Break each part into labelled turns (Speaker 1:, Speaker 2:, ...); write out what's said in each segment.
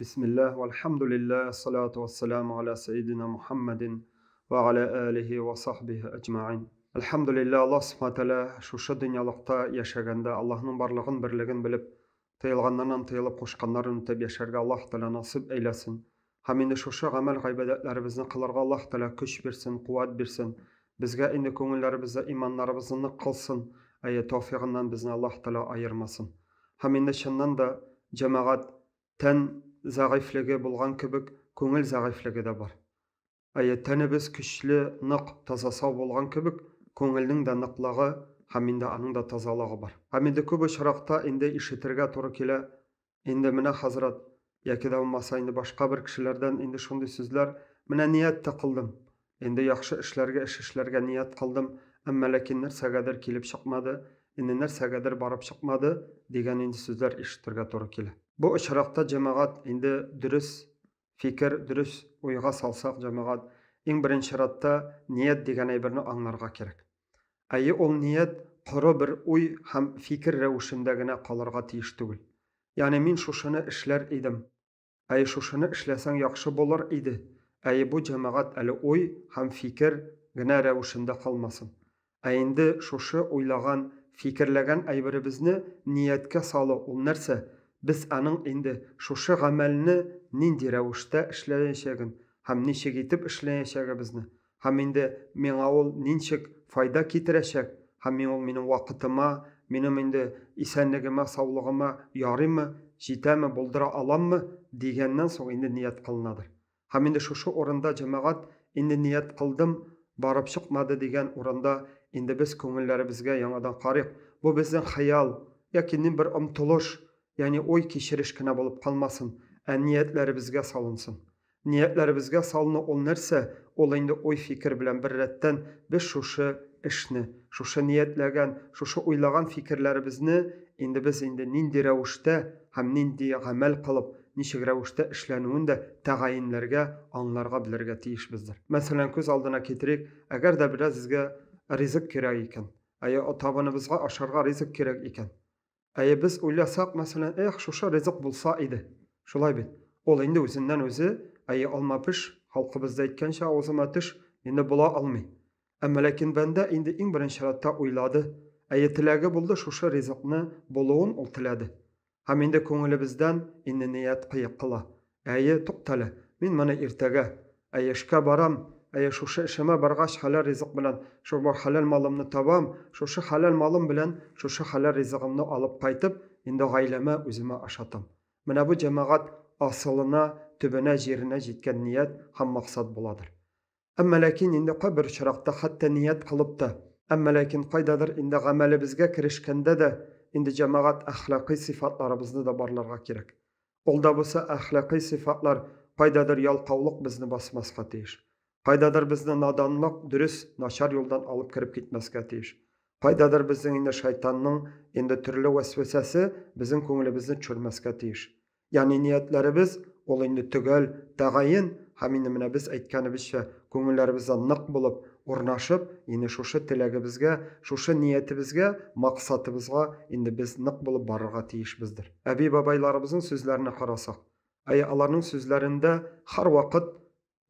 Speaker 1: Bismillah, velhamdülillah, salatu vesselamu ala seyyidina Muhammedin ve ala alihi ve sahbihi ecma'in. Elhamdülillah, Allah subhanahu teala şu dünyalıkta yaşaganda Allah'ın barlığın birligin bilip, tıyılganlarından tıyılıp koşkanların ötüp yaşarga Allah teala nasip eylesin. Haminde şu amel gaybedetlerimizni kılarga Allah teala güç birsin, kuvvet birsin. Bizge indi köngüllerimize imanlarımızı kılsın. Tevfiqinden bizni Allah teala ayırmasın. Haminde şundan da cemaat ten zayıflığı bulgan kibik köngül zayıflığı da var. Tenimiz güçlü, nık, tazasal bulgan kibik köngülnün de nıklığı, haminde anın da tazalığı var. Haminde köp uçrakta indi işitirge toru kile, indi mine hazret, yaki da olmasa indi başka bir kişilerden indi şunday sözler, mine niyet de kıldım. Indi yaxşı işlerge niyet kıldım, amma lakin nersegadir kilip çıkmadı, indi nersegadir barıp çıkmadı, digen indi sözler işitirge toru kile. Bu uçrakta cemaat indi dürüst fikir, dürüst uyga salsak cemaat en birinci şaratta niyet degan aybirni anlarga kerak. Ol niyet quru bir uy ham fikir rewişindagina qalarga tiyiş tugul. Yani min şuşunu işler idim. Şuşunu işlesen yaxşı bolar idi. Bu cemaat ali uy ham fikir gina rewişinde qalmasın. Indi şuşu uylagan, fikirlagan aybirimizni niyetke salı ol nerse biz anın indi şuşu amelini nindi rewişde işleyişegin, ham nişe gitip işleyişegi bizni. Ham indi mena ol ninçik fayda kitireşek, ham menin vakitima, menim indi isenligime, sağlığıma yarıyma, jitemi, buldura alamma degenden soň indi niyet kılınadır. Ham indi şuşu oranda cemaat indi niyet kıldım, barıp çıkmadı degen oranda indi biz köngüllerimizge yanadan qaryk. Bu bizden hayal, yakinin bir umtuluş, yani oy kişirişkine bolup kalmasın, niyetlerimizge salınsın. Niyetlerimizge salını ol nerse, ol indi oy fikir bilen bir retten biz şuşu işni, şuşu niyetlegen, şuşu uylagan fikirlerimizni indi biz indi nindi rewişde hem nindi amel kılıp, nişik rewişde işlenüğün de tagayinlerge, anlarga bilirge tiyiş bizdir. Mesela köz aldına ketirik, eğer de biraz sizge rizik kerek iken, o tabanımızga aşarga rizik kerek iken, biz uylasak mesela, şuşa rizik bulsa idi. Şulay bit. Ol indi özünden özü, almapiş, halkımızda etkenşe ozamatıш, indi bula almay. Amma lakin bende indi en birinci şaratta uyladı. Tilagi buldu şuşa rizikni buluğun ol tiladi. Ham indi köngülibizden indi niyet qıyık qıla. Tuqtala, min mana irtega. Şka baram, şuşa işime bargaş halal rizik bilen, şu halal malımni tabam, şuşa halal malım bilen, şuşa halal rizikimni alıp qaytıp, indi gaileme özüme aşatam. Mana bu cemaat asılına, tübüne, jirine jitken niyet ham maksat buladır. Amma lakin indi bir şırakta hatta niyet kılıp da, amma lakin qaydadır indi ameli bizge kirişkende de, indi cemaat ahlaki sifatlarımızı da barlarga kerek. Olda bolsa ahlaki sifatlar qaydadır yalqavlık bizni basmasga tiyiş. Qaydadır bizni nadanlık, dürüst, naşar yoldan alıp kirip gitmesge tiyiş. Qaydadır bizning indi şeytanның indi türlü vesvesesi bizim köngülimizni çürmesge tiyiş. Yani niyetlerimiz ol indi tügel, tagayin, ham indi mine biz aytganibizcha köngüllerimizden nık bulup, urnaşıp, indi şuşu tilegibizge, şuşu niyetibizge, maksatibizga indi biz nık bulup barırga tiyiş bizdir. Abi babaylarımızın sözlerini qarasak, alarning sözlerinde har vaqt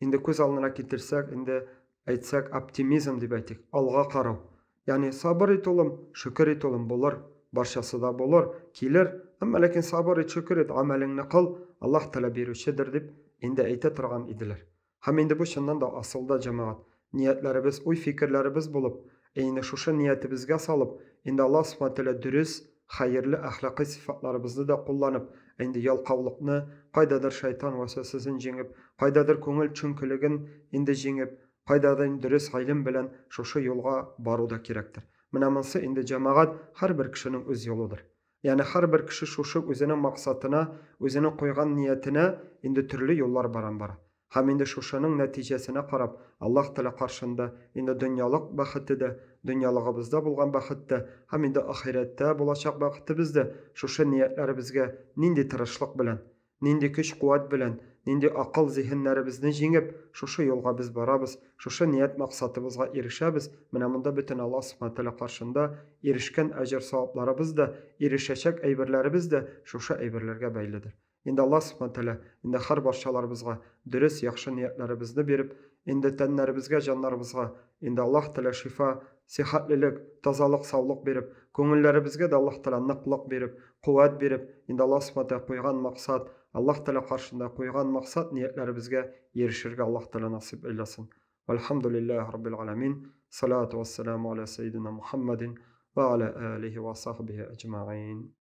Speaker 1: indi köz alnına ketirsek, indi aytsak optimizm deb aytik, alga qaraw. Yani sabır et olum, şükür et olum bolar, barşası da bolar, kelir. Amma lakin sabır et, şükür et, amelingni qıl, Allah tala beruşidir deb indi ayta turgan idiler. Ham indi bu şundan da asılda cemaat, niyetlerimiz, uy fikirlerimiz bulup, indi şuşu niyetibizge salıp, indi Allah subhanahu teala dürüst, hayırlı ahlaki sifatlarımızı da kullanıp, indi yalqavlıkni, qaydadır şeytan vesvesesini jengip, qaydadır köngül çünkülügin indi jengip, qaydadır dürüst haylim bilen şuşu yolga baruda kerektir. Mına mınsı indi cemaat har bir kişinin öz yoludur. Yani har bir kişi şuşu özünün maksatına, özünün koygan niyetine indi türlü yollar baran. Ham indi şuşanın neticesine qarab, Allah tala qarşında indi dünyalık baxıtı da, dünyalığımızda bulgan baxıtı, ham indi ahirette bulacak baxıtı bizde, şuşu niyetlerimizge nindi tırışlık bilen, nindi güç kuvvet bilen, nindi akıl zihinlerimizni jengip, şuşu yolga biz barabız, şuşu niyet maksatımızga erişebiz. Mına munda bütün Allah subhanahu teala qarşında erişken ecir savaplarımız da, erişecek eybirlerimiz de şuşu eybirlerge beylidir. Indi Allah subhanahu teala indi har barchalarыбызга dürüst, yaxşı niyetlerimizni berip, indi tenlerimizge, canlarımızga indi Allah teala şifa, sihatlilik, tazalık, sağlık berip, köngüllerimizge de Allah teala nıklık berip, kuvvet berip, indi Allah subhanahu teala koygan maksat, Allah teala karşında koygan maksat niyetlerimizge erişirge Allah teala nasip eylesin. Velhamdülillahi Rabbil alemin. Salatu vesselamu ala seyyidina Muhammedin ve ala alihi ve sahbihi ecma'in.